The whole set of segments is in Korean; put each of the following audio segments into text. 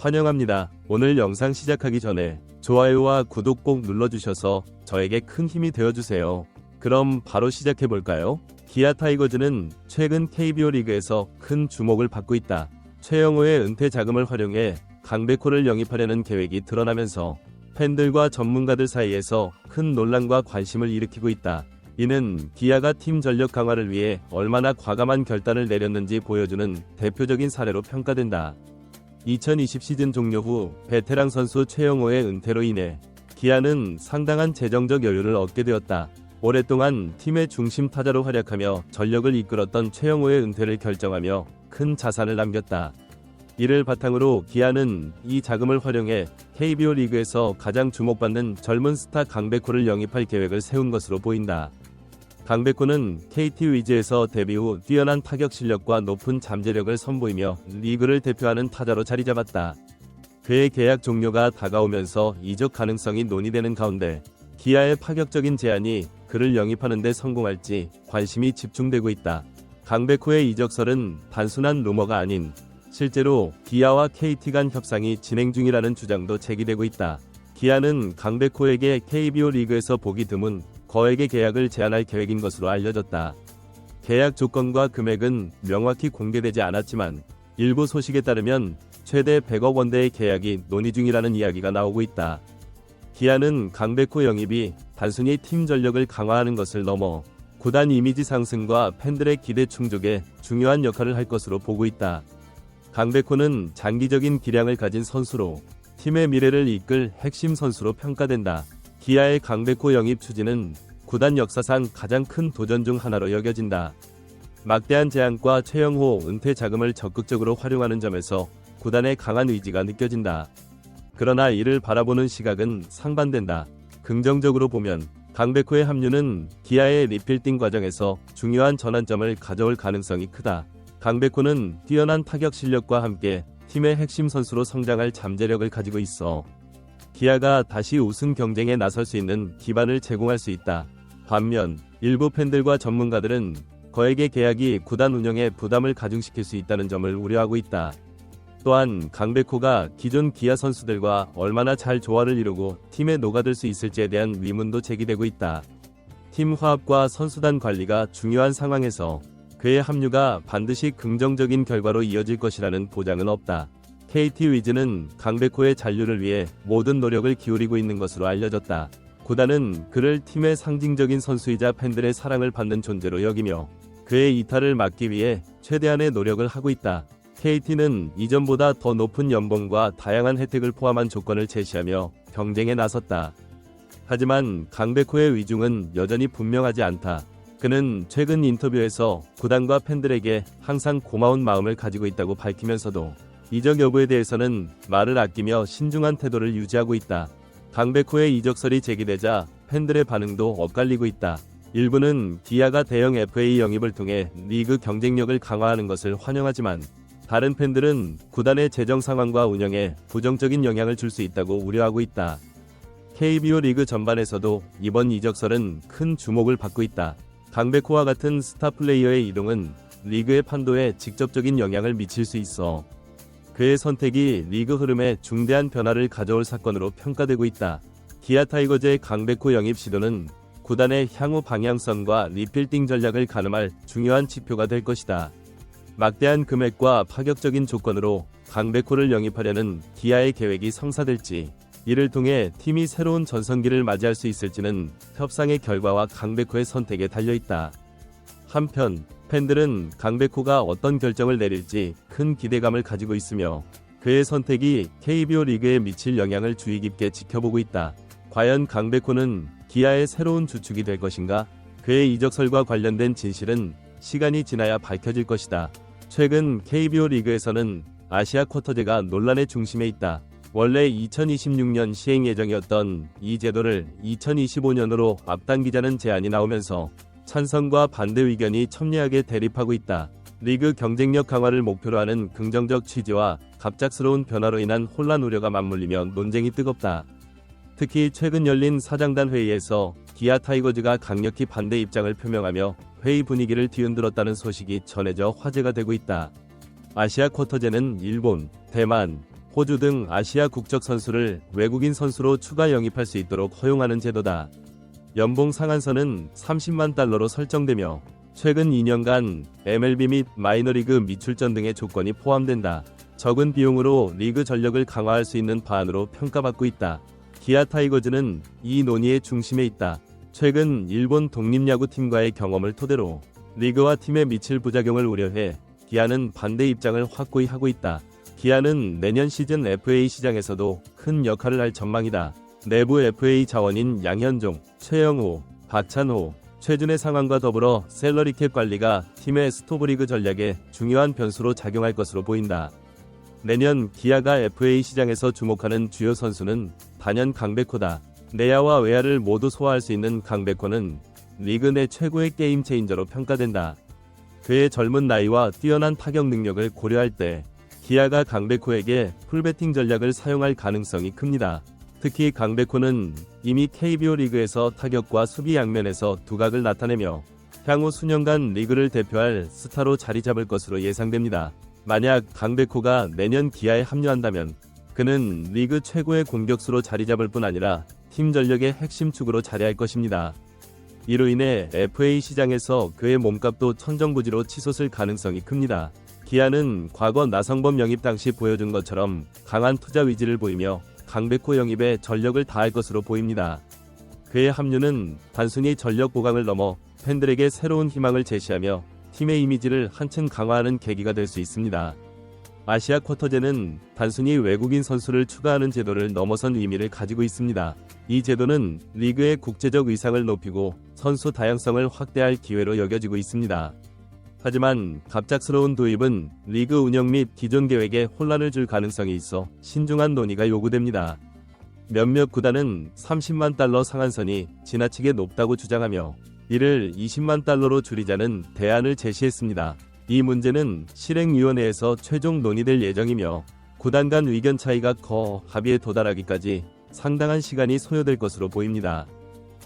환영합니다. 오늘 영상 시작하기 전에 좋아요와 구독 꼭 눌러주셔서 저에게 큰 힘이 되어주세요. 그럼 바로 시작해볼까요? 기아 타이거즈는 최근 KBO 리그에서 큰 주목을 받고 있다. 최영호의 은퇴 자금을 활용해 강백호를 영입하려는 계획이 드러나면서 팬들과 전문가들 사이에서 큰 논란과 관심을 일으키고 있다. 이는 기아가 팀 전력 강화를 위해 얼마나 과감한 결단을 내렸는지 보여주는 대표적인 사례로 평가된다. 2020 시즌 종료 후 베테랑 선수 최영호의 은퇴로 인해 기아는 상당한 재정적 여유를 얻게 되었다. 오랫동안 팀의 중심 타자로 활약하며 전력을 이끌었던 최영호의 은퇴를 결정하며 큰 자산을 남겼다. 이를 바탕으로 기아는 이 자금을 활용해 KBO 리그에서 가장 주목받는 젊은 스타 강백호를 영입할 계획을 세운 것으로 보인다. 강백호는 KT 위즈에서 데뷔 후 뛰어난 타격 실력과 높은 잠재력을 선보이며 리그를 대표하는 타자로 자리잡았다. 그의 계약 종료가 다가오면서 이적 가능성이 논의되는 가운데 기아의 파격적인 제안이 그를 영입하는 데 성공할지 관심이 집중되고 있다. 강백호의 이적설은 단순한 루머가 아닌 실제로 기아와 KT 간 협상이 진행 중이라는 주장도 제기되고 있다. 기아는 강백호에게 KBO 리그에서 보기 드문 거액의 계약을 제안할 계획인 것으로 알려졌다. 계약 조건과 금액은 명확히 공개되지 않았지만 일부 소식에 따르면 최대 100억 원대의 계약이 논의 중이라는 이야기가 나오고 있다. 기아는 강백호 영입이 단순히 팀 전력을 강화하는 것을 넘어 구단 이미지 상승과 팬들의 기대 충족에 중요한 역할을 할 것으로 보고 있다. 강백호는 장기적인 기량을 가진 선수로 팀의 미래를 이끌 핵심 선수로 평가된다. 기아의 강백호 영입 추진은 구단 역사상 가장 큰 도전 중 하나로 여겨진다. 막대한 제안과 최영호 은퇴 자금을 적극적으로 활용하는 점에서 구단의 강한 의지가 느껴진다. 그러나 이를 바라보는 시각은 상반된다. 긍정적으로 보면 강백호의 합류는 기아의 리필딩 과정에서 중요한 전환점을 가져올 가능성이 크다. 강백호는 뛰어난 타격 실력과 함께 팀의 핵심 선수로 성장할 잠재력을 가지고 있어 기아가 다시 우승 경쟁에 나설 수 있는 기반을 제공할 수 있다. 반면 일부 팬들과 전문가들은 거액의 계약이 구단 운영에 부담을 가중시킬 수 있다는 점을 우려하고 있다. 또한 강백호가 기존 기아 선수들과 얼마나 잘 조화를 이루고 팀에 녹아들 수 있을지에 대한 의문도 제기되고 있다. 팀 화합과 선수단 관리가 중요한 상황에서 그의 합류가 반드시 긍정적인 결과로 이어질 것이라는 보장은 없다. KT 위즈는 강백호의 잔류를 위해 모든 노력을 기울이고 있는 것으로 알려졌다. 구단은 그를 팀의 상징적인 선수이자 팬들의 사랑을 받는 존재로 여기며 그의 이탈을 막기 위해 최대한의 노력을 하고 있다. KT는 이전보다 더 높은 연봉과 다양한 혜택을 포함한 조건을 제시하며 경쟁에 나섰다. 하지만 강백호의 위중은 여전히 분명하지 않다. 그는 최근 인터뷰에서 구단과 팬들에게 항상 고마운 마음을 가지고 있다고 밝히면서도 이적 여부에 대해서는 말을 아끼며 신중한 태도를 유지하고 있다. 강백호의 이적설이 제기되자 팬들의 반응도 엇갈리고 있다. 일부는 기아가 대형 FA 영입을 통해 리그 경쟁력을 강화하는 것을 환영하지만 다른 팬들은 구단의 재정 상황과 운영에 부정적인 영향을 줄 수 있다고 우려하고 있다. KBO 리그 전반에서도 이번 이적설은 큰 주목을 받고 있다. 강백호와 같은 스타 플레이어의 이동은 리그의 판도에 직접적인 영향을 미칠 수 있어 그의 선택이 리그 흐름에 중대한 변화를 가져올 사건으로 평가되고 있다. 기아 타이거즈의 강백호 영입 시도는 구단의 향후 방향성과 리필딩 전략을 가늠할 중요한 지표가 될 것이다. 막대한 금액과 파격적인 조건으로 강백호를 영입하려는 기아의 계획이 성사될지, 이를 통해 팀이 새로운 전성기를 맞이할 수 있을지는 협상의 결과와 강백호의 선택에 달려있다. 한편 팬들은 강백호가 어떤 결정을 내릴지 큰 기대감을 가지고 있으며 그의 선택이 KBO 리그에 미칠 영향을 주의 깊게 지켜보고 있다. 과연 강백호는 기아의 새로운 주축이 될 것인가? 그의 이적설과 관련된 진실은 시간이 지나야 밝혀질 것이다. 최근 KBO 리그에서는 아시아 쿼터제가 논란의 중심에 있다. 원래 2026년 시행 예정이었던 이 제도를 2025년으로 앞당기자는 제안이 나오면서 찬성과 반대 의견이 첨예하게 대립하고 있다. 리그 경쟁력 강화를 목표로 하는 긍정적 취지와 갑작스러운 변화로 인한 혼란 우려가 맞물리며 논쟁이 뜨겁다. 특히 최근 열린 사장단 회의에서 기아 타이거즈가 강력히 반대 입장을 표명하며 회의 분위기를 뒤흔들었다는 소식이 전해져 화제가 되고 있다. 아시아 쿼터제는 일본, 대만, 호주 등 아시아 국적 선수를 외국인 선수로 추가 영입할 수 있도록 허용하는 제도다. 연봉 상한선은 30만 달러로 설정되며 최근 2년간 MLB 및 마이너리그 미출전 등의 조건이 포함된다. 적은 비용으로 리그 전력을 강화할 수 있는 방안으로 평가받고 있다. 기아 타이거즈는 이 논의의 중심에 있다. 최근 일본 독립야구팀과의 경험을 토대로 리그와 팀에 미칠 부작용을 우려해 기아는 반대 입장을 확고히 하고 있다. 기아는 내년 시즌 FA 시장에서도 큰 역할을 할 전망이다. 내부 FA 자원인 양현종, 최영호, 박찬호, 최준의 상황과 더불어 셀러리캡 관리가 팀의 스토브리그 전략에 중요한 변수로 작용할 것으로 보인다. 내년 기아가 FA 시장에서 주목하는 주요 선수는 단연 강백호다. 내야와 외야를 모두 소화할 수 있는 강백호는 리그 내 최고의 게임 체인저로 평가된다. 그의 젊은 나이와 뛰어난 타격 능력을 고려할 때 기아가 강백호에게 풀배팅 전략을 사용할 가능성이 큽니다. 특히 강백호는 이미 KBO 리그에서 타격과 수비 양면에서 두각을 나타내며 향후 수년간 리그를 대표할 스타로 자리 잡을 것으로 예상됩니다. 만약 강백호가 내년 기아에 합류한다면 그는 리그 최고의 공격수로 자리 잡을 뿐 아니라 팀 전력의 핵심 축으로 자리할 것입니다. 이로 인해 FA 시장에서 그의 몸값도 천정부지로 치솟을 가능성이 큽니다. 기아는 과거 나성범 영입 당시 보여준 것처럼 강한 투자 의지를 보이며 강백호 영입에 전력을 다할 것으로 보입니다. 그의 합류는 단순히 전력 보강을 넘어 팬들에게 새로운 희망을 제시하며 팀의 이미지를 한층 강화하는 계기가 될 수 있습니다. 아시아 쿼터제는 단순히 외국인 선수를 추가하는 제도를 넘어선 의미를 가지고 있습니다. 이 제도는 리그의 국제적 위상을 높이고 선수 다양성을 확대할 기회로 여겨지고 있습니다. 하지만 갑작스러운 도입은 리그 운영 및 기존 계획에 혼란을 줄 가능성이 있어 신중한 논의가 요구됩니다. 몇몇 구단은 30만 달러 상한선이 지나치게 높다고 주장하며 이를 20만 달러로 줄이자는 대안을 제시했습니다. 이 문제는 실행위원회에서 최종 논의될 예정이며 구단 간 의견 차이가 커 합의에 도달하기까지 상당한 시간이 소요될 것으로 보입니다.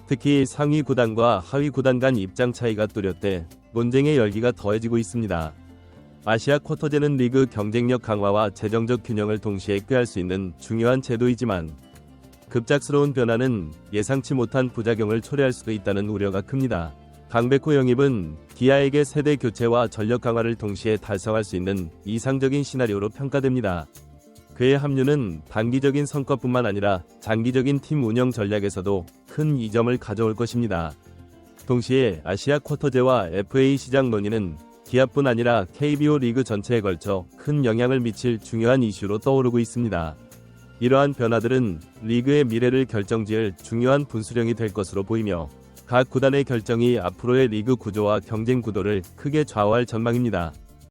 특히 상위 구단과 하위 구단 간 입장 차이가 뚜렷해 논쟁의 열기가 더해지고 있습니다. 아시아 쿼터제는 리그 경쟁력 강화와 재정적 균형을 동시에 꾀할 수 있는 중요한 제도이지만 급작스러운 변화는 예상치 못한 부작용을 초래할 수도 있다는 우려가 큽니다. 강백호 영입은 기아에게 세대 교체와 전력 강화를 동시에 달성할 수 있는 이상적인 시나리오로 평가됩니다. 그의 합류는 단기적인 성과뿐만 아니라 장기적인 팀 운영 전략에서도 큰 이점을 가져올 것입니다. 동시에 아시아 쿼터제와 FA 시장 논의는 기아뿐 아니라 KBO 리그 전체에 걸쳐 큰 영향을 미칠 중요한 이슈로 떠오르고 있습니다. 이러한 변화들은 리그의 미래를 결정지을 중요한 분수령이 될 것으로 보이며 각 구단의 결정이 앞으로의 리그 구조와 경쟁 구도를 크게 좌우할 전망입니다.